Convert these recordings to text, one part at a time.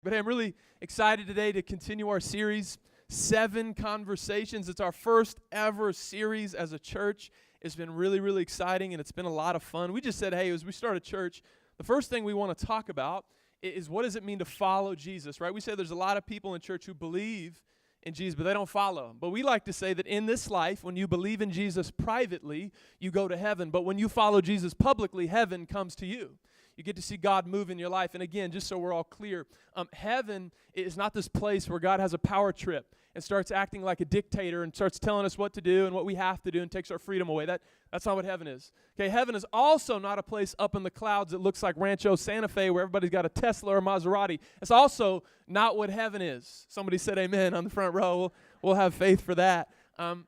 But hey, I'm really excited today to continue our series, 7 Conversations. It's our first ever series as a church. It's been really, really exciting, and it's been a lot of fun. We just said, hey, as we start a church, the first thing we want to talk about is what does it mean to follow Jesus, right? We say there's a lot of people in church who believe in Jesus, but they don't follow him. But we like to say that in this life, when you believe in Jesus privately, you go to heaven. But when you follow Jesus publicly, heaven comes to you. You get to see God move in your life. And again, just so we're all clear, heaven is not this place where God has a power trip and starts acting like a dictator and starts telling us what to do and what we have to do and takes our freedom away. That's not what heaven is. Okay, heaven is also not a place up in the clouds that looks like Rancho Santa Fe where everybody's got a Tesla or a Maserati. It's also not what heaven is. Somebody said amen on the front row. We'll have faith for that.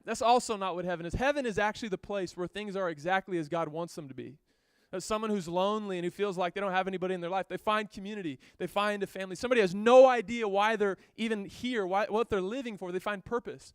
That's also not what heaven is. Heaven is actually the place where things are exactly as God wants them to be. As someone who's lonely and who feels like they don't have anybody in their life, they find community, they find a family. Somebody has no idea why they're even here, what they're living for. They find purpose.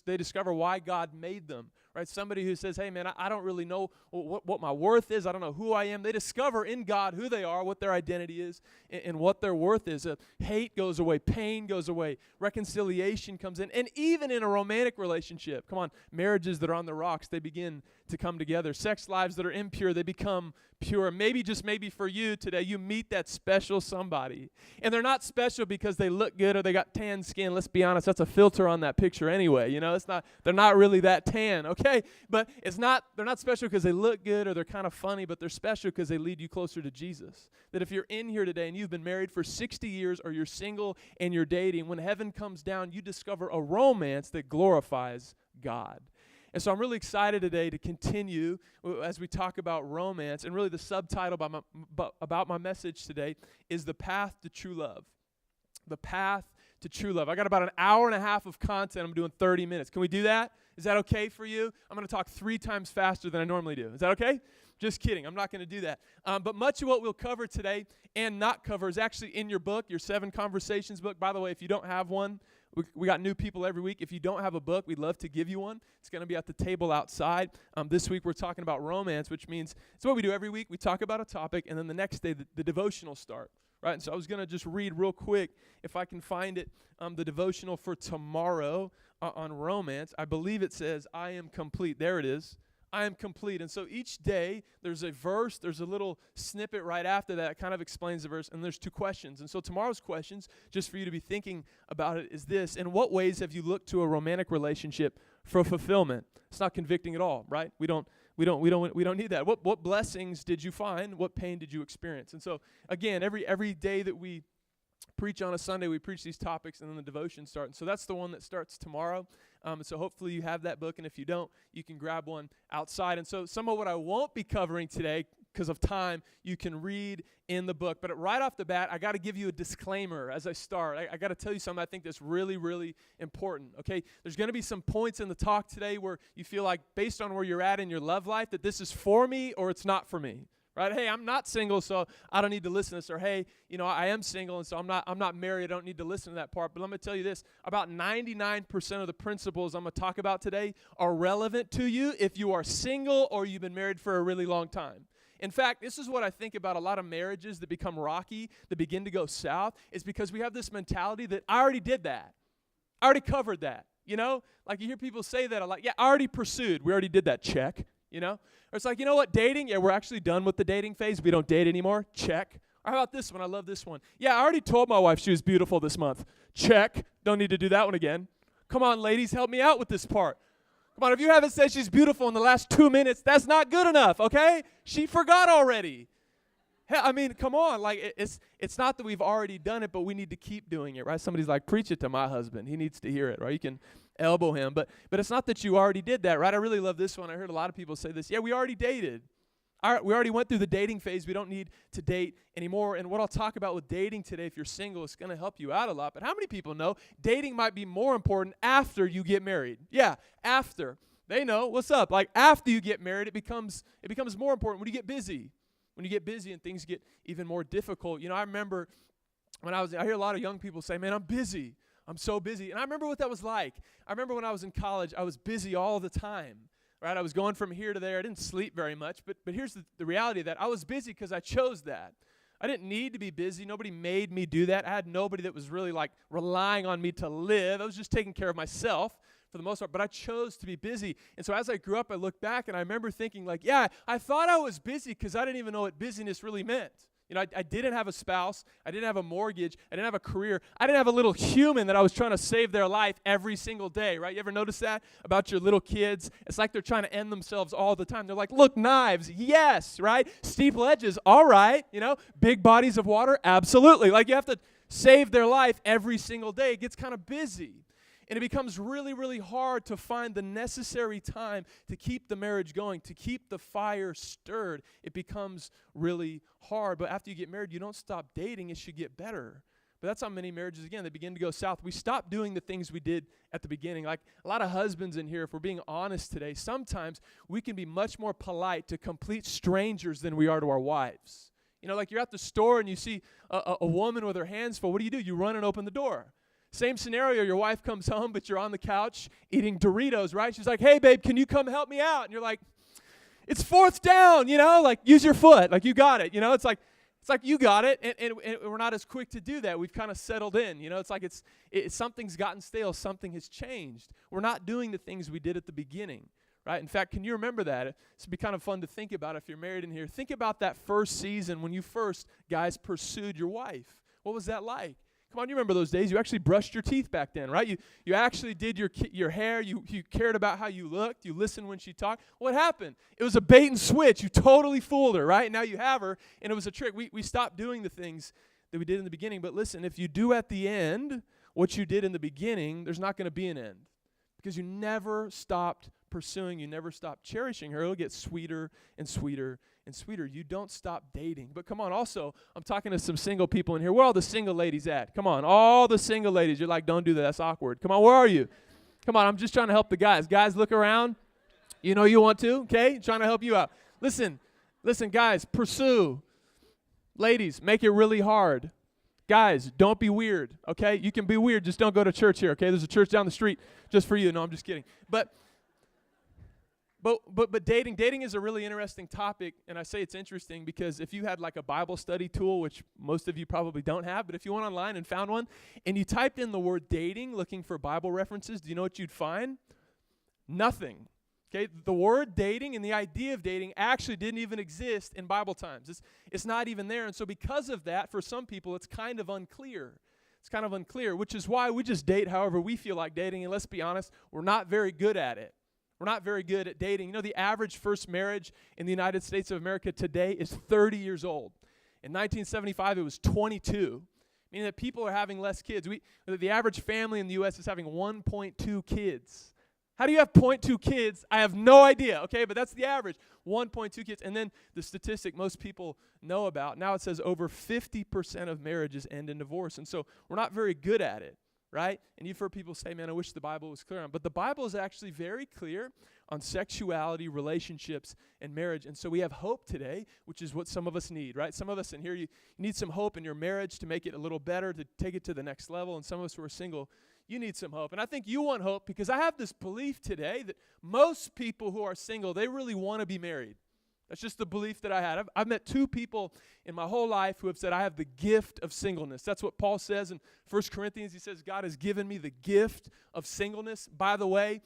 They discover why God made them, right? Somebody who says, hey, man, I don't really know what my worth is. I don't know who I am. They discover in God who they are, what their identity is, and what their worth is. Hate goes away. Pain goes away. Reconciliation comes in. And even in a romantic relationship, come on, marriages that are on the rocks, they begin to come together. Sex lives that are impure, they become pure. Maybe, just maybe for you today, you meet that special somebody. And they're not special because they look good or they got tan skin. Let's be honest, that's a filter on that picture anyway. You know, they're not really that tan, okay? But they're not special because they look good or they're kind of funny, but they're special because they lead you closer to Jesus. That if you're in here today and you've been married for 60 years or you're single and you're dating, when heaven comes down, you discover a romance that glorifies God. And so I'm really excited today to continue as we talk about romance. And really the subtitle about my message today is The Path to True Love. The Path to True Love. I got about an hour and a half of content. I'm doing 30 minutes. Can we do that? Is that okay for you? I'm going to talk 3 times faster than I normally do. Is that okay? Just kidding. I'm not going to do that. But much of what we'll cover today and not cover is actually in your book, your 7 Conversations book. By the way, if you don't have one, we got new people every week. If you don't have a book, we'd love to give you one. It's going to be at the table outside. This week we're talking about romance, which means it's what we do every week. We talk about a topic, and then the next day the devotional start. Right? And so I was going to just read real quick, if I can find it, the devotional for tomorrow on romance. I believe it says, I am complete. There it is. I am complete. And so each day there's a verse, there's a little snippet right after that kind of explains the verse, and there's 2 questions. And so tomorrow's questions, just for you to be thinking about it, is this: in what ways have you looked to a romantic relationship for fulfillment? It's not convicting at all, right? We don't need that. What blessings did you find? What pain did you experience? And so again, every day that we preach on a Sunday, we preach these topics, and then the devotion starts. And so that's the one that starts tomorrow. So hopefully you have that book, and if you don't, you can grab one outside. And so some of what I won't be covering today, because of time, you can read in the book. But right off the bat, I got to give you a disclaimer as I start. I got to tell you something I think that's really, really important, okay? There's going to be some points in the talk today where you feel like, based on where you're at in your love life, that this is for me or it's not for me. Right? Hey, I'm not single, so I don't need to listen to this. Or hey, I am single, and so I'm not married. I don't need to listen to that part. But let me tell you this: about 99% of the principles I'm going to talk about today are relevant to you if you are single or you've been married for a really long time. In fact, this is what I think about a lot of marriages that become rocky, that begin to go south, is because we have this mentality that I already did that. I already covered that. Like you hear people say that a lot. Yeah, I already pursued. We already did that. Check. Or it's like, you know what, dating? Yeah, we're actually done with the dating phase. We don't date anymore. Check. Or how about this one? I love this one. Yeah, I already told my wife she was beautiful this month. Check. Don't need to do that one again. Come on, ladies, help me out with this part. Come on, if you haven't said she's beautiful in the last 2 minutes, that's not good enough, okay? She forgot already. Hell, I mean, come on. Like, it's not that we've already done it, but we need to keep doing it, right? Somebody's like, preach it to my husband. He needs to hear it, right? You can elbow him. But it's not that you already did that, right? I really love this one. I heard a lot of people say this. Yeah, we already dated. We already went through the dating phase. We don't need to date anymore. And what I'll talk about with dating today, if you're single, is going to help you out a lot. But how many people know dating might be more important after you get married? Yeah, after. They know. What's up? Like, after you get married, it becomes more important when you get busy. When you get busy and things get even more difficult. I remember I hear a lot of young people say, man, I'm busy. I'm so busy. And I remember what that was like. I remember when I was in college, I was busy all the time. Right? I was going from here to there. I didn't sleep very much. But here's the reality of that. I was busy because I chose that. I didn't need to be busy. Nobody made me do that. I had nobody that was really like relying on me to live. I was just taking care of myself for the most part, but I chose to be busy. And so as I grew up, I look back and I remember thinking like, yeah, I thought I was busy because I didn't even know what busyness really meant. You know, I didn't have a spouse. I didn't have a mortgage. I didn't have a career. I didn't have a little human that I was trying to save their life every single day, right? You ever notice that about your little kids? It's like they're trying to end themselves all the time. They're like, look, knives, yes, right? Steep ledges, all right. You know, big bodies of water, absolutely. Like you have to save their life every single day. It gets kind of busy. And it becomes really, really hard to find the necessary time to keep the marriage going, to keep the fire stirred. It becomes really hard. But after you get married, you don't stop dating. It should get better. But that's how many marriages, again, they begin to go south. We stop doing the things we did at the beginning. Like a lot of husbands in here, if we're being honest today, sometimes we can be much more polite to complete strangers than we are to our wives. You know, like you're at the store and you see a woman with her hands full. What do? You run and open the door. Same scenario, your wife comes home, but you're on the couch eating Doritos, right? She's like, hey, babe, can you come help me out? And you're like, it's fourth down, you know, like use your foot, like you got it, you know, it's like you got it, and we're not as quick to do that. We've kind of settled in, you know, it's like something's gotten stale, something has changed. We're not doing the things we did at the beginning, right? In fact, can you remember that? It's be kind of fun to think about if you're married in here. Think about that first season when you first, guys, pursued your wife. What was that like? Come on, you remember those days. You actually brushed your teeth back then, right? You actually did your hair. You cared about how you looked. You listened when she talked. What happened? It was a bait and switch. You totally fooled her, right? Now you have her, and it was a trick. We stopped doing the things that we did in the beginning. But listen, if you do at the end what you did in the beginning, there's not going to be an end because you never stopped pursuing. You never stopped cherishing her. It'll get sweeter and sweeter and sweeter. You don't stop dating. But come on, also, I'm talking to some single people in here. Where are all the single ladies at? Come on, all the single ladies. You're like, don't do that. That's awkward. Come on, where are you? Come on, I'm just trying to help the guys. Guys, look around. You know you want to, okay? Trying to help you out. Listen, guys, pursue. Ladies, make it really hard. Guys, don't be weird, okay? You can be weird. Just don't go to church here, okay? There's a church down the street just for you. No, I'm just kidding. But dating is a really interesting topic, and I say it's interesting because if you had like a Bible study tool, which most of you probably don't have, but if you went online and found one, and you typed in the word dating looking for Bible references, do you know what you'd find? Nothing. Okay, the word dating and the idea of dating actually didn't even exist in Bible times. It's not even there, and so because of that, for some people, it's kind of unclear. It's kind of unclear, which is why we just date however we feel like dating, and let's be honest, we're not very good at it. We're not very good at dating. You know, the average first marriage in the United States of America today is 30 years old. In 1975, it was 22, meaning that people are having less kids. The average family in the U.S. is having 1.2 kids. How do you have 0.2 kids? I have no idea, okay, but that's the average, 1.2 kids. And then the statistic most people know about, now it says over 50% of marriages end in divorce. And so we're not very good at it. Right? And you've heard people say, man, I wish the Bible was clear on. But the Bible is actually very clear on sexuality, relationships, and marriage. And so we have hope today, which is what some of us need, right? Some of us in here, you need some hope in your marriage to make it a little better, to take it to the next level. And some of us who are single, you need some hope. And I think you want hope because I have this belief today that most people who are single, they really want to be married. That's just the belief that I had. I've met two people in my whole life who have said, I have the gift of singleness. That's what Paul says in 1 Corinthians. He says, God has given me the gift of singleness. By the way,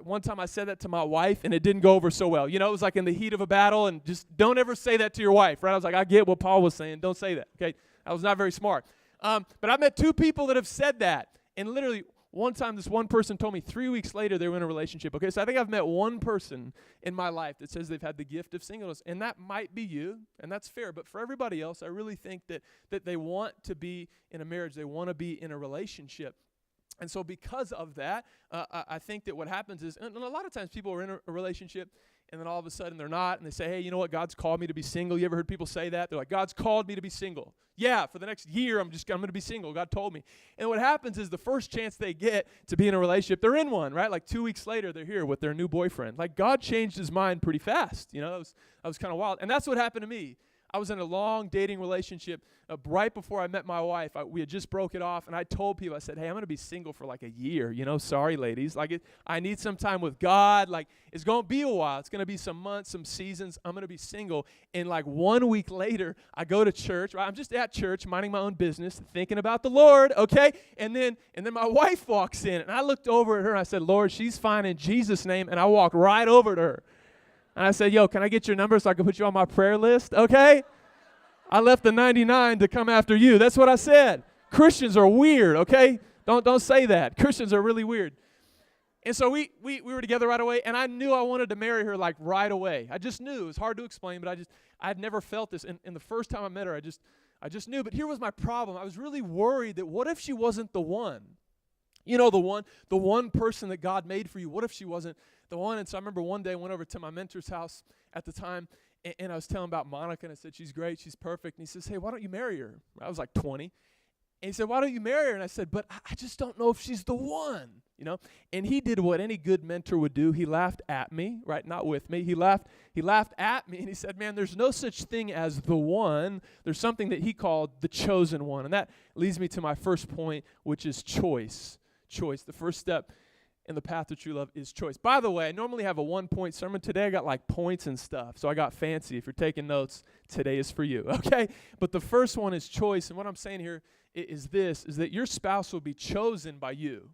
one time I said that to my wife, and it didn't go over so well. You know, it was like in the heat of a battle, and just don't ever say that to your wife, right? I was like, I get what Paul was saying. Don't say that, okay? I was not very smart. But I've met two people that have said that, and literally one time, this one person told me 3 weeks later they were in a relationship. Okay, so I think I've met one person in my life that says they've had the gift of singleness, and that might be you, and that's fair. But for everybody else, I really think that they want to be in a marriage. They want to be in a relationship. And so because of that, I think that what happens is, and a lot of times people are in a relationship, and then all of a sudden they're not, and they say, hey, you know what, God's called me to be single. You ever heard people say that? They're like, God's called me to be single. Yeah, for the next year, I'm going to be single. God told me. And what happens is the first chance they get to be in a relationship, they're in one, right? Like 2 weeks later, they're here with their new boyfriend. Like God changed his mind pretty fast. You know, that was kind of wild. And that's what happened to me. I was in a long dating relationship right before I met my wife. We had just broke it off, and I told people, I said, hey, I'm going to be single for like a year. Sorry, ladies. I need some time with God. It's going to be a while. It's going to be some months, some seasons. I'm going to be single. And 1 week later, I go to church. Right? I'm just at church, minding my own business, thinking about the Lord, okay? And then my wife walks in, and I looked over at her, and I said, Lord, she's fine in Jesus' name. And I walked right over to her. And I said, yo, can I get your number so I can put you on my prayer list, okay? I left the 99 to come after you. That's what I said. Christians are weird, okay? Don't say that. Christians are really weird. And so we were together right away, and I knew I wanted to marry her right away. I just knew. It was hard to explain, but I had never felt this. And the first time I met her, I just knew. But here was my problem. I was really worried that what if she wasn't the one? The one person that God made for you. What if she wasn't the one? And so I remember one day I went over to my mentor's house at the time, and I was telling him about Monica, and I said, she's great, she's perfect. And he says, hey, why don't you marry her? I was like 20. And he said, why don't you marry her? And I said, but I just don't know if she's the one, And he did what any good mentor would do. He laughed at me, right? Not with me. He laughed at me, and he said, man, there's no such thing as the one. There's something that he called the chosen one. And that leads me to my first point, which is choice. Choice. The first step in the path to true love is choice. By the way, I normally have a 1-point sermon. Today I got points and stuff, so I got fancy. If you're taking notes, today is for you, okay? But the first one is choice, and what I'm saying here is that your spouse will be chosen by you.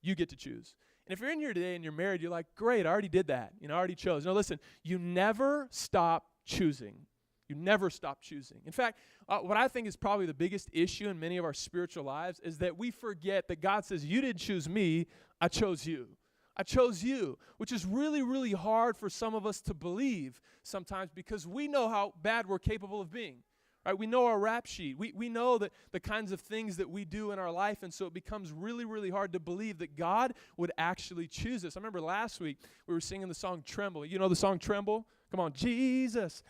You get to choose. And if you're in here today and you're married, you're like, great, I already did that. I already chose. No, listen, you never stop choosing. You never stop choosing. In fact, what I think is probably the biggest issue in many of our spiritual lives is that we forget that God says, you didn't choose me, I chose you. I chose you, which is really, really hard for some of us to believe sometimes because we know how bad we're capable of being. Right? We know our rap sheet. We know that the kinds of things that we do in our life, and so it becomes really, really hard to believe that God would actually choose us. I remember last week we were singing the song Tremble. You know the song Tremble? Come on, Jesus.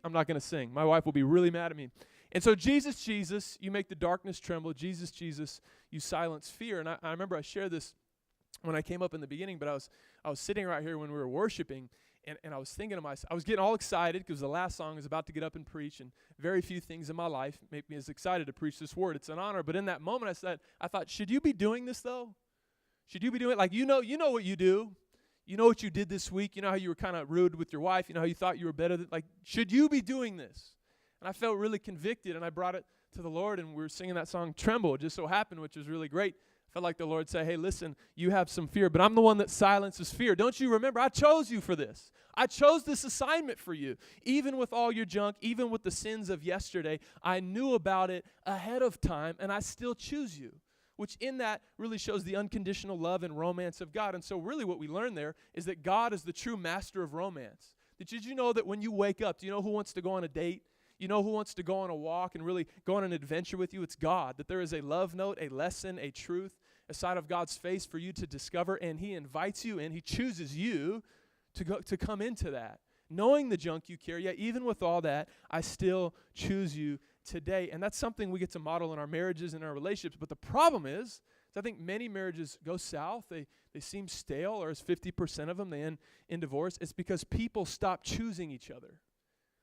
I'm not going to sing. My wife will be really mad at me. And so Jesus, Jesus, you make the darkness tremble. Jesus, Jesus, you silence fear. And I remember I shared this when I came up in the beginning, but I was sitting right here when we were worshiping, and I was thinking to myself, I was getting all excited because the last song is about to get up and preach, and very few things in my life make me as excited to preach this word. It's an honor. But in that moment I thought, should you be doing this though? Should you be doing it? You know what you do. You know what you did this week. You know how you were kind of rude with your wife. You know how you thought you were better than, should you be doing this? And I felt really convicted, and I brought it to the Lord, and we were singing that song, Tremble. It just so happened, which was really great. I felt like the Lord said, hey, listen, you have some fear, but I'm the one that silences fear. Don't you remember? I chose you for this. I chose this assignment for you. Even with all your junk, even with the sins of yesterday, I knew about it ahead of time, and I still choose you. Which in that really shows the unconditional love and romance of God. And so really what we learn there is that God is the true master of romance. Did you know that when you wake up, do you know who wants to go on a date? You know who wants to go on a walk and really go on an adventure with you? It's God. That there is a love note, a lesson, a truth, a side of God's face for you to discover, and He invites you and He chooses you to come into that. Knowing the junk you carry, yet even with all that, I still choose you today. And that's something we get to model in our marriages and our relationships. But the problem is I think many marriages go south. They seem stale, or as 50% of them, they end in divorce. It's because people stop choosing each other.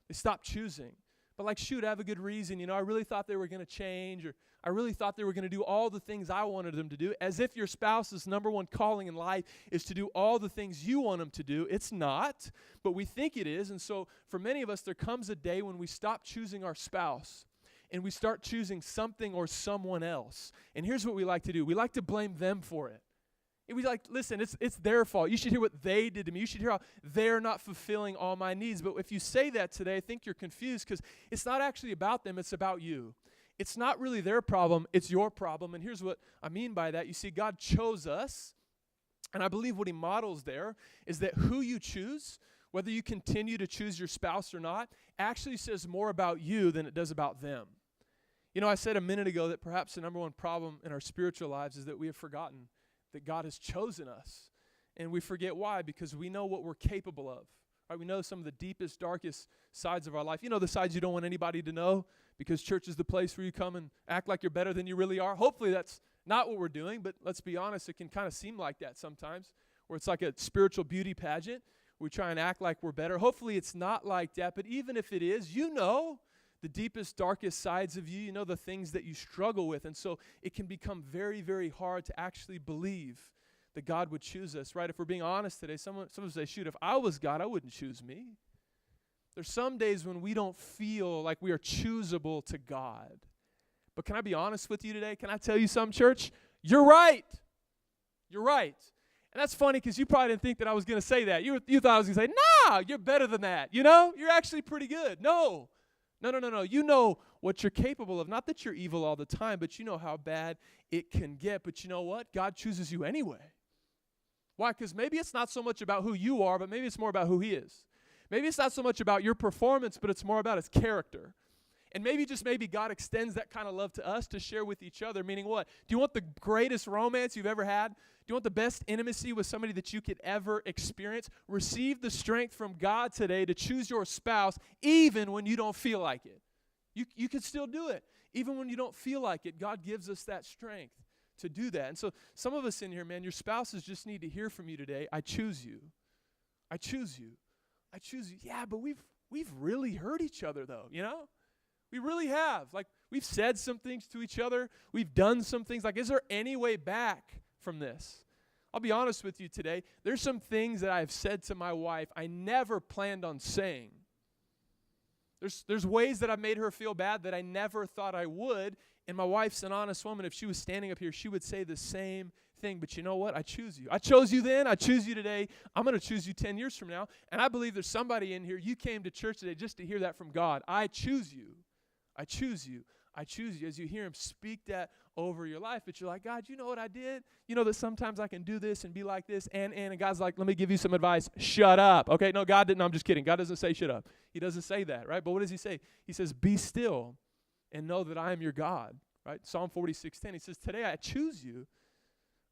They stop choosing. But shoot, I have a good reason. I really thought they were going to change, or I really thought they were going to do all the things I wanted them to do, as if your spouse's number one calling in life is to do all the things you want them to do. It's not, but we think it is. And so for many of us, there comes a day when we stop choosing our spouse and we start choosing something or someone else. And here's what we like to do. We like to blame them for it. And we listen, it's their fault. You should hear what they did to me. You should hear how they're not fulfilling all my needs. But if you say that today, I think you're confused, because it's not actually about them. It's about you. It's not really their problem. It's your problem. And here's what I mean by that. You see, God chose us, and I believe what He models there is that who you choose, whether you continue to choose your spouse or not, actually says more about you than it does about them. I said a minute ago that perhaps the number one problem in our spiritual lives is that we have forgotten that God has chosen us. And we forget why, because we know what we're capable of. Right? We know some of the deepest, darkest sides of our life. The sides you don't want anybody to know, because church is the place where you come and act like you're better than you really are. Hopefully that's not what we're doing, but let's be honest, it can kind of seem like that sometimes, where it's like a spiritual beauty pageant. We try and act like we're better. Hopefully it's not like that, but even if it is, the deepest, darkest sides of you. You know the things that you struggle with. And so it can become very, very hard to actually believe that God would choose us, right? If we're being honest today, some of us say, shoot, if I was God, I wouldn't choose me. There's some days when we don't feel like we are choosable to God. But can I be honest with you today? Can I tell you something, church? You're right. You're right. And that's funny because you probably didn't think that I was going to say that. You thought I was going to say, nah, you're better than that. You know, you're actually pretty good. No. You know what you're capable of. Not that you're evil all the time, but you know how bad it can get. But you know what? God chooses you anyway. Why? Because maybe it's not so much about who you are, but maybe it's more about who he is. Maybe it's not so much about your performance, but it's more about his character. And maybe God extends that kind of love to us to share with each other, meaning what? Do you want the greatest romance you've ever had? Do you want the best intimacy with somebody that you could ever experience? Receive the strength from God today to choose your spouse even when you don't feel like it. You can still do it. Even when you don't feel like it, God gives us that strength to do that. And so some of us in here, man, your spouses just need to hear from you today. I choose you. I choose you. I choose you. Yeah, but we've really hurt each other though, you know? We really have. Like, we've said some things to each other. We've done some things. Like, is there any way back from this? I'll be honest with you today. There's some things that I've said to my wife I never planned on saying. There's ways that I've made her feel bad that I never thought I would. And my wife's an honest woman. If she was standing up here, she would say the same thing. But you know what? I choose you. I chose you then. I choose you today. I'm going to choose you 10 years from now. And I believe there's somebody in here, you came to church today just to hear that from God. I choose you. I choose you. I choose you. As you hear him speak that over your life, but you're like, God, you know what I did? You know that sometimes I can do this and be like this, and God's like, let me give you some advice. Shut up. Okay, no, God didn't. No, I'm just kidding. God doesn't say shut up. He doesn't say that, right? But what does he say? He says, be still and know that I am your God, right? Psalm 46:10, he says, today I choose you,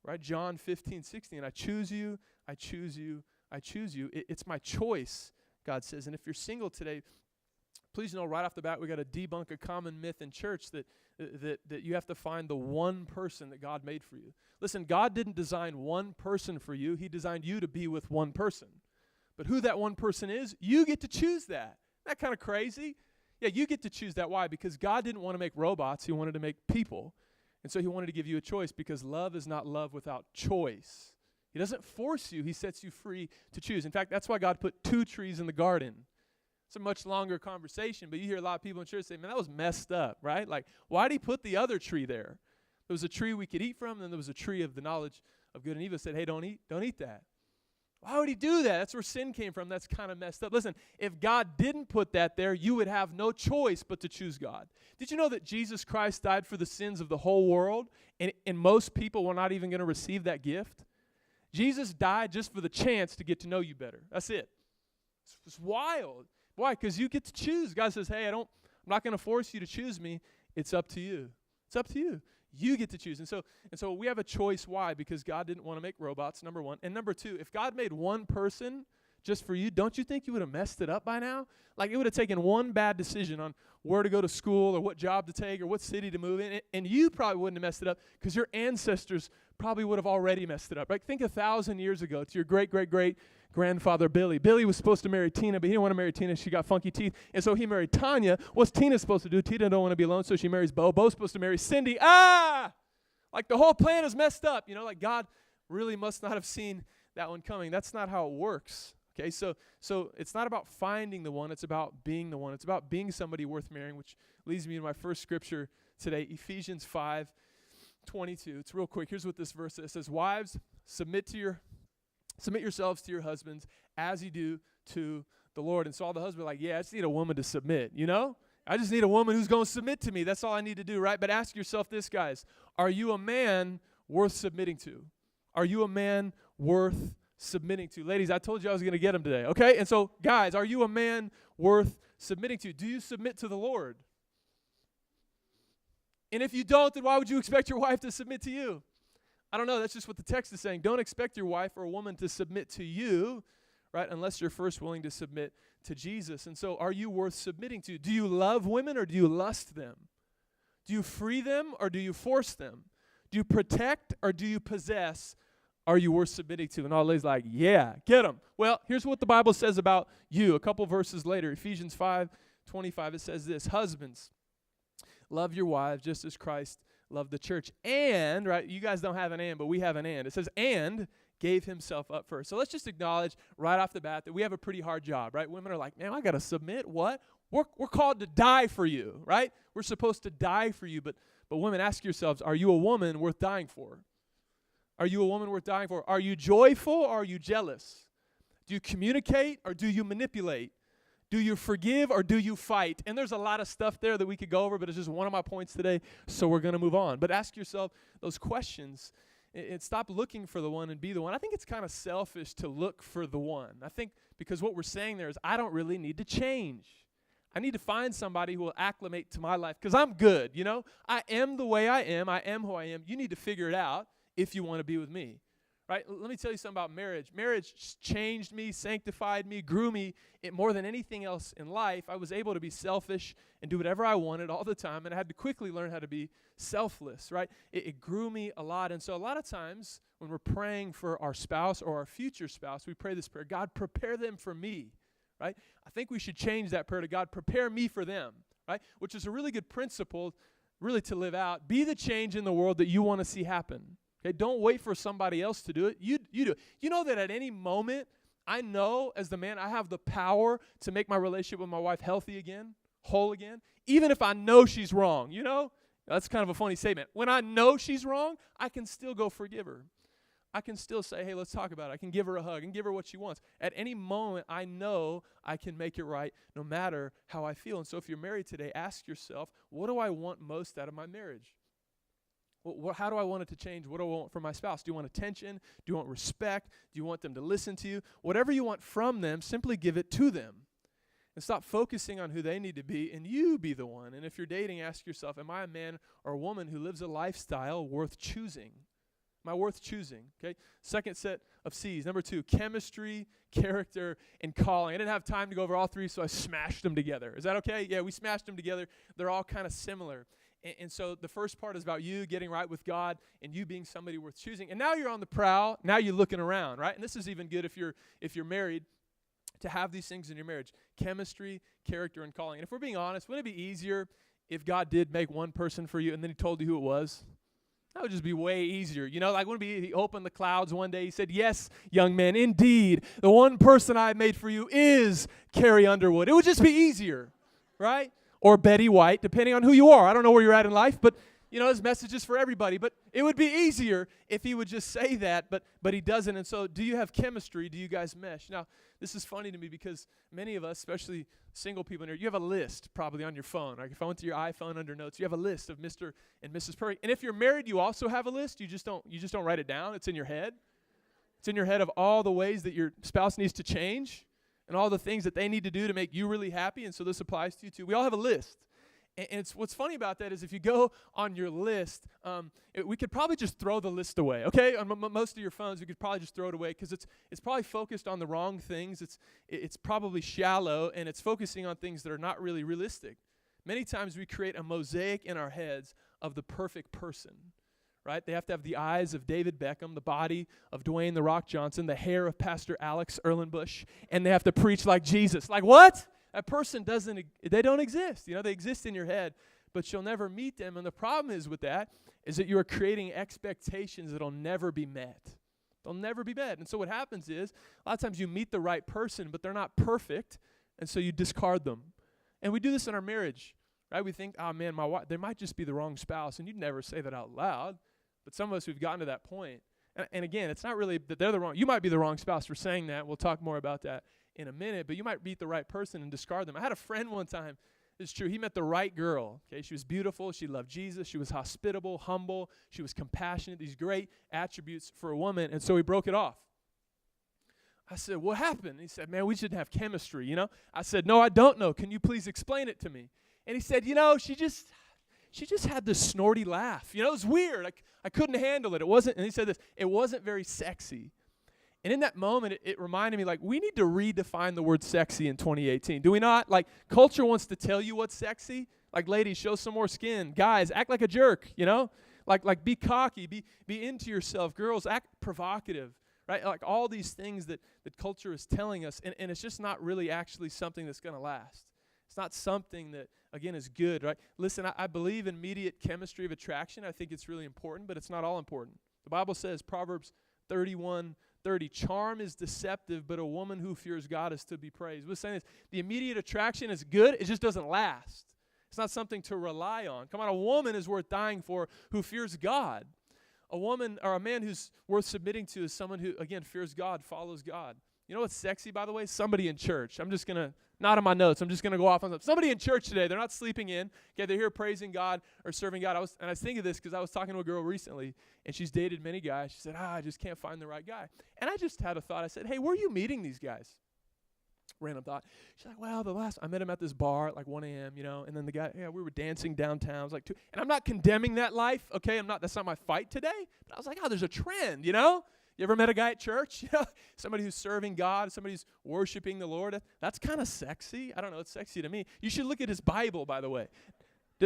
right? John 15:16, I choose you, I choose you, I choose you. It's my choice, God says. And if you're single today, please know right off the bat we got to debunk a common myth in church that you have to find the one person that God made for you. Listen, God didn't design one person for you. He designed you to be with one person. But who that one person is, you get to choose that. Isn't that kind of crazy? Yeah, you get to choose that. Why? Because God didn't want to make robots. He wanted to make people. And so he wanted to give you a choice because love is not love without choice. He doesn't force you. He sets you free to choose. In fact, that's why God put 2 trees in the garden. It's a much longer conversation, but you hear a lot of people in church say, man, that was messed up, right? Like, why did he put the other tree there? There was a tree we could eat from, and then there was a tree of the knowledge of good and evil. Said, hey, don't eat that. Why would he do that? That's where sin came from. That's kind of messed up. Listen, if God didn't put that there, you would have no choice but to choose God. Did you know that Jesus Christ died for the sins of the whole world, and most people were not even going to receive that gift? Jesus died just for the chance to get to know you better. That's it. It's wild. Why? Because you get to choose. God says, hey, I'm not going to force you to choose me. It's up to you. It's up to you. You get to choose. And so we have a choice. Why? Because God didn't want to make robots, number one. And number two, if God made one person just for you, don't you think you would have messed it up by now? Like, it would have taken one bad decision on where to go to school or what job to take or what city to move in, and you probably wouldn't have messed it up because your ancestors probably would have already messed it up. Right? Think 1,000 years ago to your great-great-great-grandfather Billy. Billy was supposed to marry Tina, but he didn't want to marry Tina. She got funky teeth, and so he married Tanya. What's Tina supposed to do? Tina don't want to be alone, so she marries Bo. Bo's supposed to marry Cindy. Like, the whole plan is messed up. You know, like, God really must not have seen that one coming. That's not how it works. Okay, so it's not about finding the one. It's about being the one. It's about being somebody worth marrying, which leads me to my first scripture today, Ephesians 5:22. It's real quick. Here's what this verse says. It says, wives, submit yourselves to your husbands as you do to the Lord. And so all the husbands are like, yeah, I just need a woman to submit, you know? I just need a woman who's going to submit to me. That's all I need to do, right? But ask yourself this, guys. Are you a man worth submitting to? Are you a man worth submitting to? Ladies, I told you I was going to get them today, okay? And so, guys, are you a man worth submitting to? Do you submit to the Lord? And if you don't, then why would you expect your wife to submit to you? I don't know. That's just what the text is saying. Don't expect your wife or a woman to submit to you, right, unless you're first willing to submit to Jesus. And so, are you worth submitting to? Do you love women or do you lust them? Do you free them or do you force them? Do you protect or do you possess? Are you worth submitting to? And all ladies like, yeah, get them. Well, here's what the Bible says about you. A couple verses later, Ephesians 25, it says this, husbands, love your wives just as Christ loved the church. And, right, you guys don't have an and, but we have an and. It says, and gave himself up first. So let's just acknowledge right off the bat that we have a pretty hard job, right? Women are like, man, I got to submit. What? We're called to die for you, right? We're supposed to die for you. But women, ask yourselves, are you a woman worth dying for? Are you a woman worth dying for? Are you joyful or are you jealous? Do you communicate or do you manipulate? Do you forgive or do you fight? And there's a lot of stuff there that we could go over, but it's just one of my points today, so we're going to move on. But ask yourself those questions and stop looking for the one and be the one. I think it's kind of selfish to look for the one. I think because what we're saying there is I don't really need to change. I need to find somebody who will acclimate to my life because I'm good, you know. I am the way I am. I am who I am. You need to figure it out if you want to be with me, right? Let me tell you something about marriage. Marriage changed me, sanctified me, grew me more than anything else in life. I was able to be selfish and do whatever I wanted all the time, and I had to quickly learn how to be selfless, right? It grew me a lot, and so a lot of times when we're praying for our spouse or our future spouse, we pray this prayer, God, prepare them for me, right? I think we should change that prayer to God, prepare me for them, right? Which is a really good principle really to live out. Be the change in the world that you want to see happen. Okay, don't wait for somebody else to do it. You do it. You know that at any moment, I know as the man, I have the power to make my relationship with my wife healthy again, whole again, even if I know she's wrong, you know? That's kind of a funny statement. When I know she's wrong, I can still go forgive her. I can still say, hey, let's talk about it. I can give her a hug and give her what she wants. At any moment, I know I can make it right no matter how I feel. And so if you're married today, ask yourself, what do I want most out of my marriage? How do I want it to change? What do I want from my spouse? Do you want attention? Do you want respect? Do you want them to listen to you? Whatever you want from them, simply give it to them. And stop focusing on who they need to be, and you be the one. And if you're dating, ask yourself, am I a man or a woman who lives a lifestyle worth choosing? Am I worth choosing? Okay. Second set of C's. Number 2, chemistry, character, and calling. I didn't have time to go over all three, so I smashed them together. Is that okay? Yeah, we smashed them together. They're all kind of similar. And so the first part is about you getting right with God and you being somebody worth choosing. And now you're on the prowl. Now you're looking around, right? And this is even good if you're married, to have these things in your marriage. Chemistry, character, and calling. And if we're being honest, wouldn't it be easier if God did make one person for you and then he told you who it was? That would just be way easier. You know, like wouldn't it be he opened the clouds one day, he said, yes, young man, indeed, the one person I made for you is Carrie Underwood. It would just be easier, right? Or Betty White, depending on who you are. I don't know where you're at in life, but, you know, his message is for everybody. But it would be easier if he would just say that, but he doesn't. And so do you have chemistry? Do you guys mesh? Now, this is funny to me because many of us, especially single people in here, you have a list probably on your phone. Like if I went to your iPhone under notes, you have a list of Mr. and Mrs. Perfect. And if you're married, you also have a list. You just don't write it down. It's in your head. It's in your head of all the ways that your spouse needs to change and all the things that they need to do to make you really happy, and so this applies to you too. We all have a list. And it's what's funny about that is if you go on your list, we could probably just throw the list away, okay? On most of your phones, we could probably just throw it away because it's probably focused on the wrong things. It's probably shallow, and it's focusing on things that are not really realistic. Many times we create a mosaic in our heads of the perfect person. Right? They have to have the eyes of David Beckham, the body of Dwayne "The Rock" Johnson, the hair of Pastor Alex Erlenbush, and they have to preach like Jesus. Like what? That person they don't exist. You know, they exist in your head, but you'll never meet them. And the problem is with that is that you are creating expectations that'll never be met. They'll never be met. And so what happens is a lot of times you meet the right person, but they're not perfect, and so you discard them. And we do this in our marriage, right? We think, oh man, my wife, they might just be the wrong spouse, and you'd never say that out loud. But some of us, we've gotten to that point. And again, it's not really that they're the wrong. You might be the wrong spouse for saying that. We'll talk more about that in a minute. But you might meet the right person and discard them. I had a friend one time. It's true. He met the right girl. Okay, she was beautiful. She loved Jesus. She was hospitable, humble. She was compassionate. These great attributes for a woman. And so he broke it off. I said, what happened? He said, man, we should have chemistry, you know? I said, no, I don't know. Can you please explain it to me? And he said, you know, she just had this snorty laugh. You know, it was weird. I couldn't handle it. It wasn't, and he said this, it wasn't very sexy. And in that moment, it reminded me, like, we need to redefine the word sexy in 2018. Do we not? Like, culture wants to tell you what's sexy. Like, ladies, show some more skin. Guys, act like a jerk, you know? Like be cocky, be into yourself. Girls, act provocative, right? Like, all these things that culture is telling us, and it's just not really actually something that's going to last. It's not something that, again, is good, right? Listen, I believe in immediate chemistry of attraction. I think it's really important, but it's not all important. The Bible says, Proverbs 31:30, charm is deceptive, but a woman who fears God is to be praised. We're saying this, the immediate attraction is good, it just doesn't last. It's not something to rely on. Come on, a woman is worth dying for who fears God. A woman or a man who's worth submitting to is someone who, again, fears God, follows God. You know what's sexy, by the way? Somebody in church. I'm just going to, not in my notes, I'm just going to go off on somebody in church today. They're not sleeping in. Okay, they're here praising God or serving God. I was thinking of this because I was talking to a girl recently, and she's dated many guys. She said, I just can't find the right guy. And I just had a thought. I said, hey, where are you meeting these guys? Random thought. She's like, well, I met him at this bar at like 1 a.m., and then the guy, we were dancing downtown. I was like, and I'm not condemning that life, okay? That's not my fight today. But I was like, there's a trend, You ever met a guy at church? Somebody who's serving God, somebody who's worshiping the Lord. That's kind of sexy. I don't know. It's sexy to me. You should look at his Bible, by the way.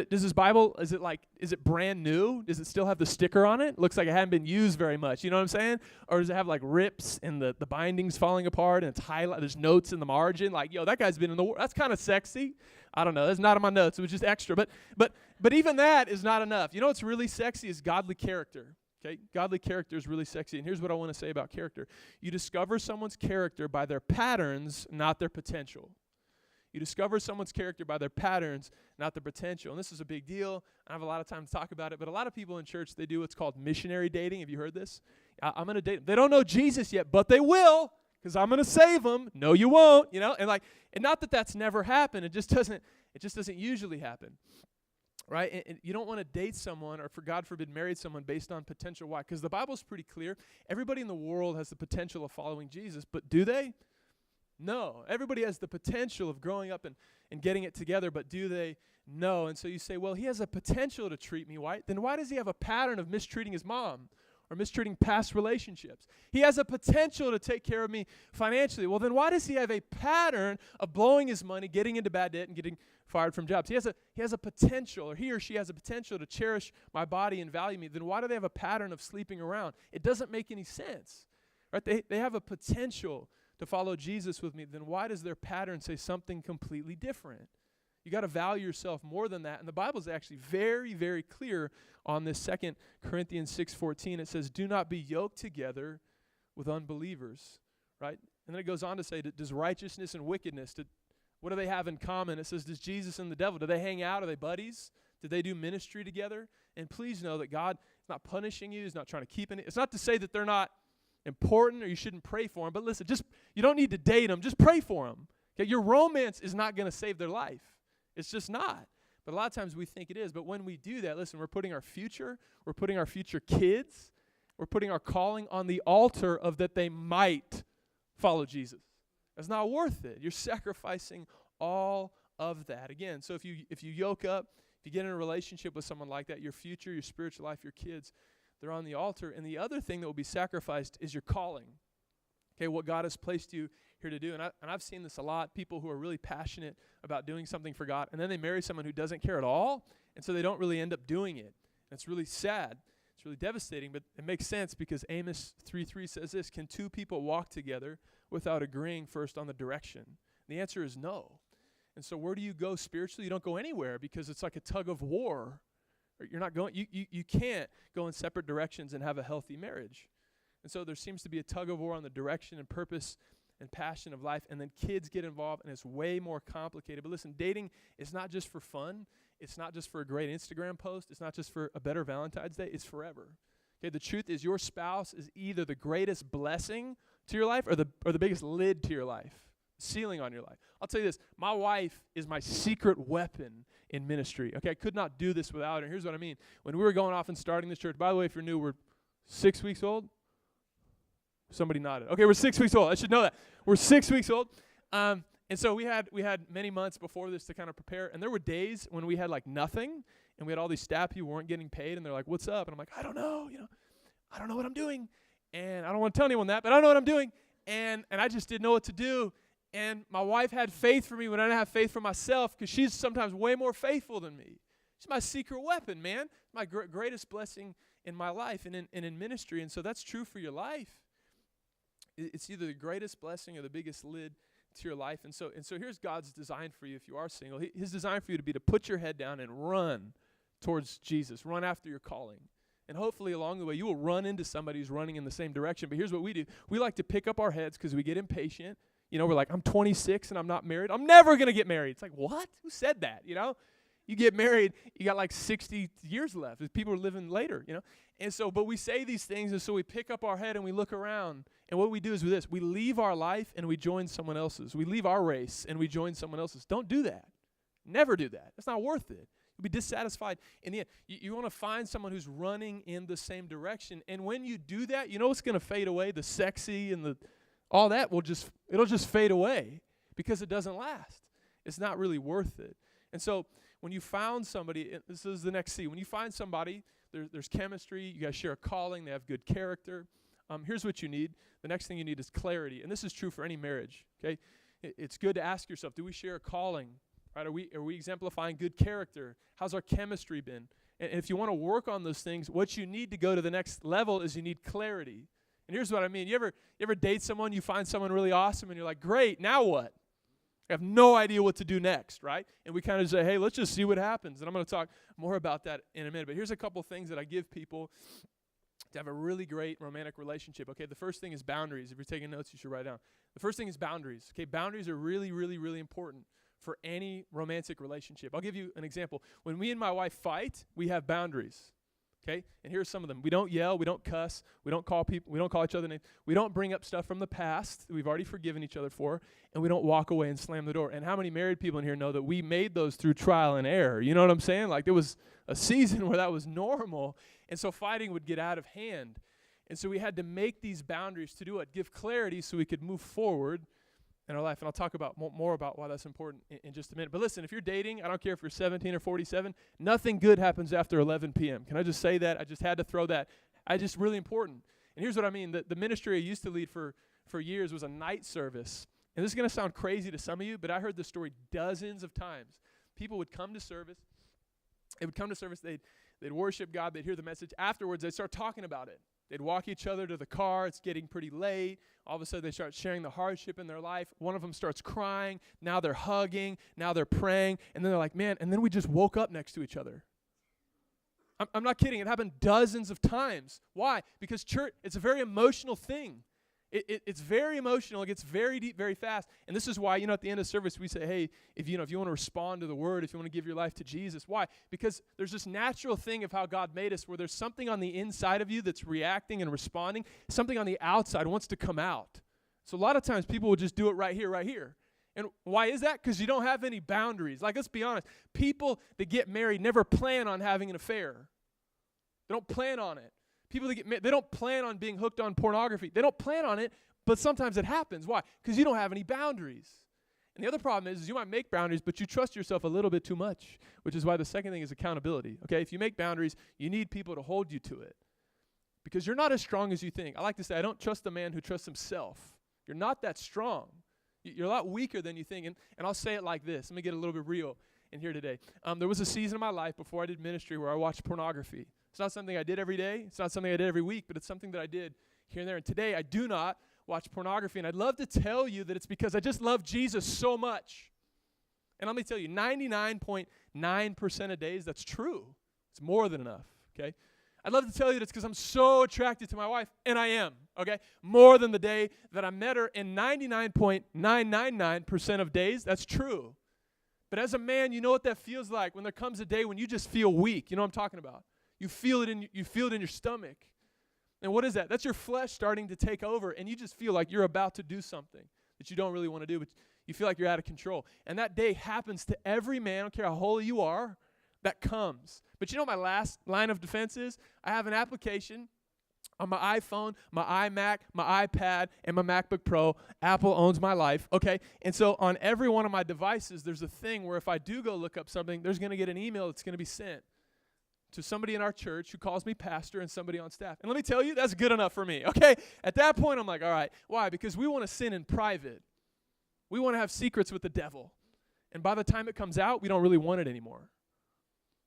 Does his Bible, is it brand new? Does it still have the sticker on it? Looks like it hadn't been used very much. You know what I'm saying? Or does it have like rips and the bindings falling apart and it's highlighted? There's notes in the margin. Like, that guy's been in the war. That's kind of sexy. I don't know. That's not in my notes. It was just extra. But even that is not enough. You know what's really sexy is godly character. Okay, godly character is really sexy. And here's what I want to say about character. You discover someone's character by their patterns, not their potential. You discover someone's character by their patterns, not their potential. And this is a big deal. I have a lot of time to talk about it. But a lot of people in church, they do what's called missionary dating. Have you heard this? I'm going to date them. They don't know Jesus yet, but they will because I'm going to save them. No, you won't. And not that that's never happened. It just doesn't usually happen. Right? And you don't want to date someone or, for God forbid, marry someone based on potential. Why? Because the Bible's pretty clear. Everybody in the world has the potential of following Jesus, but do they? No. Everybody has the potential of growing up and getting it together, but do they? No. And so you say, well, he has a potential to treat me right. Then why does he have a pattern of mistreating his mom or mistreating past relationships? He has a potential to take care of me financially. Well, then why does he have a pattern of blowing his money, getting into bad debt, and getting fired from jobs? He has a potential, or he or she has a potential to cherish my body and value me. Then why do they have a pattern of sleeping around? It doesn't make any sense. Right? They have a potential to follow Jesus with me. Then why does their pattern say something completely different? You got to value yourself more than that. And the Bible is actually very, very clear on this. 2 Corinthians 6:14. It says, do not be yoked together with unbelievers. Right? And then it goes on to say, does righteousness and wickedness, what do they have in common? It says, does Jesus and the devil, do they hang out? Are they buddies? Did they do ministry together? And please know that God is not punishing you. He's not trying to keep it. It's not to say that they're not important or you shouldn't pray for them. But listen, you don't need to date them. Just pray for them. Okay? Your romance is not going to save their life. It's just not. But a lot of times we think it is. But when we do that, listen, we're putting our future kids, we're putting our calling on the altar of that they might follow Jesus. That's not worth it. You're sacrificing all of that. Again, so if you yoke up, if you get in a relationship with someone like that, your future, your spiritual life, your kids, they're on the altar. And the other thing that will be sacrificed is your calling. Okay, what God has placed you here to do. And I've seen this a lot, people who are really passionate about doing something for God, and then they marry someone who doesn't care at all, and so they don't really end up doing it. And it's really sad. It's really devastating, but it makes sense because Amos 3:3 says this, can two people walk together without agreeing first on the direction? And the answer is no. And so where do you go spiritually? You don't go anywhere because it's like a tug of war. You're not going, you can't go in separate directions and have a healthy marriage. And so there seems to be a tug of war on the direction and purpose and passion of life, and then kids get involved, and it's way more complicated. But listen, dating is not just for fun. It's not just for a great Instagram post. It's not just for a better Valentine's Day. It's forever. Okay, the truth is your spouse is either the greatest blessing to your life or the biggest lid to your life, ceiling on your life. I'll tell you this, my wife is my secret weapon in ministry. Okay, I could not do this without her. Here's what I mean. When we were going off and starting this church, by the way, if you're new, we're 6 weeks old. Somebody nodded. Okay, we're 6 weeks old. I should know that. We're 6 weeks old. And so we had many months before this to kind of prepare. And there were days when we had like nothing, and we had all these staff who weren't getting paid, and they're like, "What's up?" And I'm like, "I don't know. I don't know what I'm doing, and I don't want to tell anyone that, but I don't know what I'm doing." And I just didn't know what to do. And my wife had faith for me when I didn't have faith for myself, because she's sometimes way more faithful than me. She's my secret weapon, man. My greatest blessing in my life and in ministry. And so that's true for your life. It's either the greatest blessing or the biggest lid to your life. And so here's God's design for you if you are single. His design for you to be to put your head down and run towards Jesus. Run after your calling. And hopefully along the way, you will run into somebody who's running in the same direction. But here's what we do. We like to pick up our heads because we get impatient. You know, we're like, I'm 26 and I'm not married. I'm never going to get married. It's like, what? Who said that, you know? You get married, you got like 60 years left. People are living later, you know? And so, but we say these things, and so we pick up our head and we look around. And what we do is with this. We leave our life and we join someone else's. We leave our race and we join someone else's. Don't do that. Never do that. It's not worth it. You'll be dissatisfied in the end. You want to find someone who's running in the same direction. And when you do that, you know what's going to fade away? The sexy and all that it'll just fade away because it doesn't last. It's not really worth it. And so when you found somebody, this is the next C. When you find somebody, there's chemistry. You guys share a calling. They have good character. Here's what you need. The next thing you need is clarity. And this is true for any marriage, okay? It's good to ask yourself, do we share a calling? Right? Are we exemplifying good character? How's our chemistry been? And if you want to work on those things, what you need to go to the next level is you need clarity. And here's what I mean. You ever date someone, you find someone really awesome, and you're like, great, now what? I have no idea what to do next, right? And we kind of say, hey, let's just see what happens. And I'm going to talk more about that in a minute. But here's a couple things that I give people to have a really great romantic relationship. Okay, the first thing is boundaries. If you're taking notes, you should write down. The first thing is boundaries. Okay, boundaries are really, really, really important for any romantic relationship. I'll give you an example. When me and my wife fight, we have boundaries. Okay? And here's some of them. We don't yell, we don't cuss, we don't call each other names. We don't bring up stuff from the past that we've already forgiven each other for, and we don't walk away and slam the door. And how many married people in here know that we made those through trial and error? You know what I'm saying? Like there was a season where that was normal, and so fighting would get out of hand. And so we had to make these boundaries to do it, give clarity so we could move forward in our life. And I'll talk about more about why that's important in just a minute. But listen, if you're dating, I don't care if you're 17 or 47, nothing good happens after 11 p.m. Can I just say that? I just had to throw that. Just really important. And here's what I mean. The ministry I used to lead for years was a night service. And this is going to sound crazy to some of you, but I heard this story dozens of times. People would come to service. They would come to service. They'd worship God. They'd hear the message. Afterwards, they'd start talking about it. They'd walk each other to the car. It's getting pretty late. All of a sudden, they start sharing the hardship in their life. One of them starts crying. Now they're hugging. Now they're praying. And then they're like, man, and then we just woke up next to each other. I'm not kidding. It happened dozens of times. Why? Because church, it's a very emotional thing. It's very emotional. It gets very deep, very fast. And this is why, at the end of service, we say, hey, if you want to respond to the word, if you want to give your life to Jesus. Why? Because there's this natural thing of how God made us where there's something on the inside of you that's reacting and responding. Something on the outside wants to come out. So a lot of times people will just do it right here, right here. And why is that? Because you don't have any boundaries. Like, let's be honest. People that get married never plan on having an affair. They don't plan on it. People that get married, they don't plan on being hooked on pornography. They don't plan on it, but sometimes it happens. Why? Because you don't have any boundaries. And the other problem is you might make boundaries, but you trust yourself a little bit too much, which is why the second thing is accountability. Okay, if you make boundaries, you need people to hold you to it because you're not as strong as you think. I like to say, I don't trust a man who trusts himself. You're not that strong. You're a lot weaker than you think. And I'll say it like this. Let me get a little bit real in here today. There was a season of my life before I did ministry where I watched pornography. It's not something I did every day. It's not something I did every week, but it's something that I did here and there. And today I do not watch pornography. And I'd love to tell you that it's because I just love Jesus so much. And let me tell you, 99.9% of days, that's true. It's more than enough, okay? I'd love to tell you that it's because I'm so attracted to my wife, and I am, okay? More than the day that I met her, and 99.999% of days, that's true. But as a man, you know what that feels like when there comes a day when you just feel weak. You know what I'm talking about? You feel it in your stomach. And what is that? That's your flesh starting to take over, and you just feel like you're about to do something that you don't really want to do, but you feel like you're out of control. And that day happens to every man, I don't care how holy you are, that comes. But you know what my last line of defense is? I have an application on my iPhone, my iMac, my iPad, and my MacBook Pro. Apple owns my life, okay? And so on every one of my devices, there's a thing where if I do go look up something, there's going to get an email that's going to be sent to somebody in our church who calls me pastor and somebody on staff. And let me tell you, that's good enough for me, okay? At that point, I'm like, all right. Why? Because we want to sin in private. We want to have secrets with the devil. And by the time it comes out, we don't really want it anymore.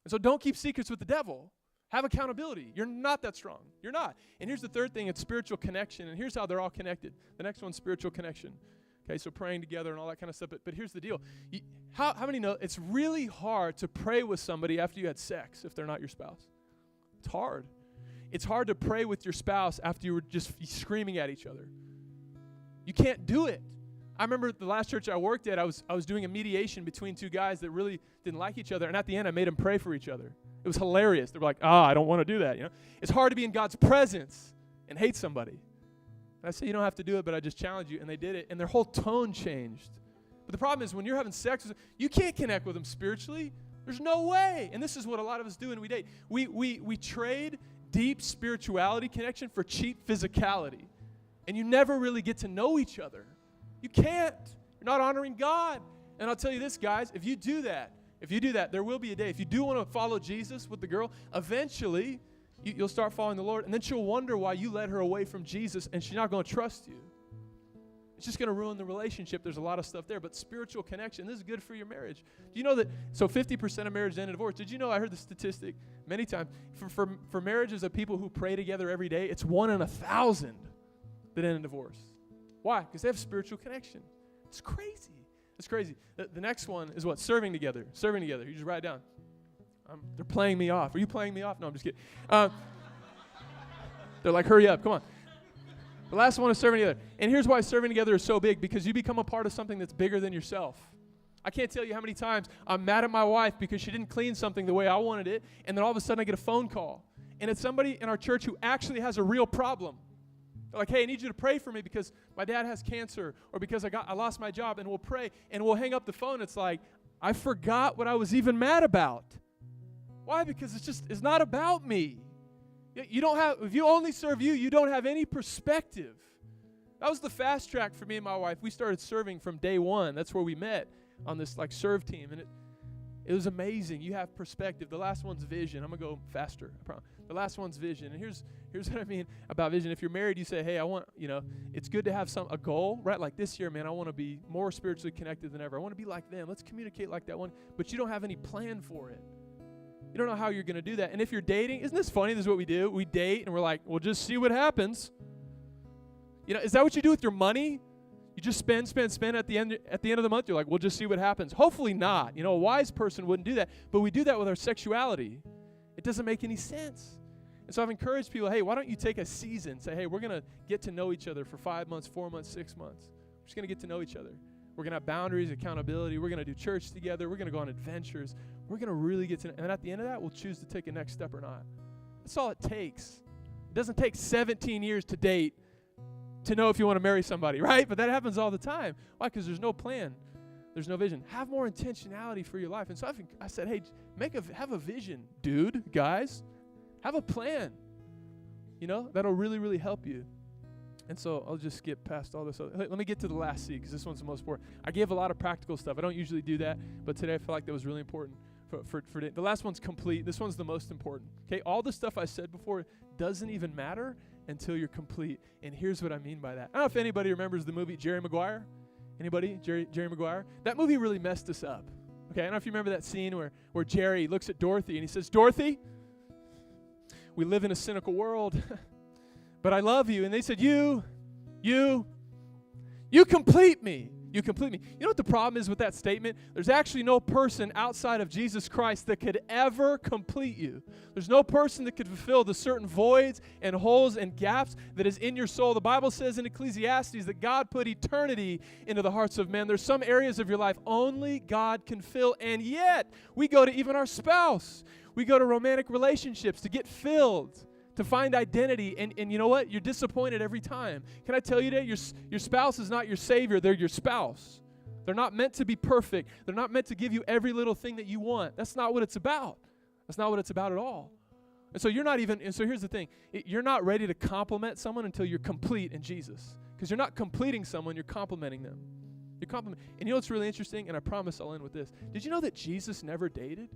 And so don't keep secrets with the devil. Have accountability. You're not that strong. You're not. And here's the third thing. It's spiritual connection. And here's how they're all connected. The next one's spiritual connection. Okay, so praying together and all that kind of stuff. But here's the deal. How many know it's really hard to pray with somebody after you had sex if they're not your spouse? It's hard. It's hard to pray with your spouse after you were just screaming at each other. You can't do it. I remember the last church I worked at, I was doing a mediation between two guys that really didn't like each other, and at the end I made them pray for each other. It was hilarious. They were like, I don't want to do that. It's hard to be in God's presence and hate somebody. And I said, you don't have to do it, but I just challenge you. And they did it, and their whole tone changed. But the problem is when you're having sex, you can't connect with them spiritually. There's no way. And this is what a lot of us do when we date. We trade deep spirituality connection for cheap physicality. And you never really get to know each other. You can't. You're not honoring God. And I'll tell you this, guys, if you do that, there will be a day. If you do want to follow Jesus with the girl, eventually you'll start following the Lord, and then she'll wonder why you led her away from Jesus, and she's not going to trust you. It's just going to ruin the relationship. There's a lot of stuff there, but spiritual connection, this is good for your marriage. Do you know that, so 50% of marriages end in divorce. Did you know, I heard the statistic many times, for marriages of people who pray together every day, it's 1 in 1,000 that end in divorce. Why? Because they have spiritual connection. It's crazy. It's crazy. The next one is what? Serving together. Serving together. You just write it down. They're playing me off. Are you playing me off? No, I'm just kidding. They're like, hurry up. Come on. The last one is serving together. And here's why serving together is so big, because you become a part of something that's bigger than yourself. I can't tell you how many times I'm mad at my wife because she didn't clean something the way I wanted it, and then all of a sudden I get a phone call. And it's somebody in our church who actually has a real problem. They're like, hey, I need you to pray for me because my dad has cancer, or because I lost my job, and we'll pray, and we'll hang up the phone. It's like, I forgot what I was even mad about. Why? Because it's not about me. If you only serve you, you don't have any perspective. That was the fast track for me and my wife. We started serving from day one. That's where we met, on this serve team, and it was amazing. You have perspective. The last one's vision. I'm going to go faster, I promise. The last one's vision. And here's what I mean about vision. If you're married, you say, hey, I want, it's good to have a goal, right? Like this year, man, I want to be more spiritually connected than ever. I want to be like them. Let's communicate like that one. But you don't have any plan for it. You don't know how you're going to do that. And if you're dating, isn't this funny? This is what we do. We date, and we're like, we'll just see what happens. Is that what you do with your money? You just spend at the end of the month. You're like, we'll just see what happens. Hopefully not. A wise person wouldn't do that. But we do that with our sexuality. It doesn't make any sense. And so I've encouraged people, hey, why don't you take a season? Say, hey, we're going to get to know each other for 5 months, 4 months, 6 months. We're just going to get to know each other. We're going to have boundaries, accountability. We're going to do church together. We're going to go on adventures. We're going to really get to know. And at the end of that, we'll choose to take a next step or not. That's all it takes. It doesn't take 17 years to date to know if you want to marry somebody, right? But that happens all the time. Why? Because there's no plan. There's no vision. Have more intentionality for your life. And so I said, hey, have a vision, dude, guys. Have a plan. That'll really, really help you. And so I'll just skip past all this. Let me get to the last C, because this one's the most important. I gave a lot of practical stuff. I don't usually do that, but today I felt like that was really important. For the last one's complete. This one's the most important. Okay, all the stuff I said before doesn't even matter until you're complete. And here's what I mean by that. I don't know if anybody remembers the movie Jerry Maguire. Anybody? Jerry Maguire? That movie really messed us up. Okay, I don't know if you remember that scene where Jerry looks at Dorothy and he says, Dorothy, we live in a cynical world, but I love you. And they said, you complete me. You complete me. You know what the problem is with that statement? There's actually no person outside of Jesus Christ that could ever complete you. There's no person that could fulfill the certain voids and holes and gaps that is in your soul. The Bible says in Ecclesiastes that God put eternity into the hearts of men. There's some areas of your life only God can fill, and yet we go to even our spouse. We go to romantic relationships to get filled, to find identity, and you know what? You're disappointed every time. Can I tell you that your spouse is not your savior, they're your spouse. They're not meant to be perfect. They're not meant to give you every little thing that you want. That's not what it's about. That's not what it's about at all. And so here's the thing. You're not ready to compliment someone until you're complete in Jesus. Because you're not completing someone, you're complimenting them. And you know what's really interesting? And I promise I'll end with this. Did you know that Jesus never dated?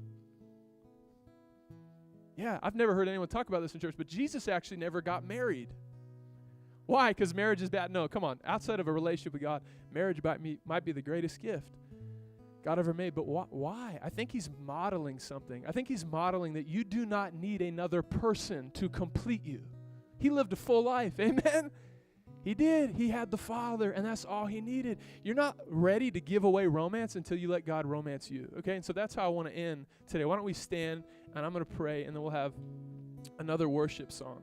Yeah, I've never heard anyone talk about this in church, but Jesus actually never got married. Why? Because marriage is bad? No, come on. Outside of a relationship with God, marriage might be the greatest gift God ever made. But why? I think he's modeling something. I think he's modeling that you do not need another person to complete you. He lived a full life. Amen? He did. He had the Father, and that's all he needed. You're not ready to give away romance until you let God romance you, okay? And so that's how I want to end today. Why don't we stand, and I'm going to pray, and then we'll have another worship song.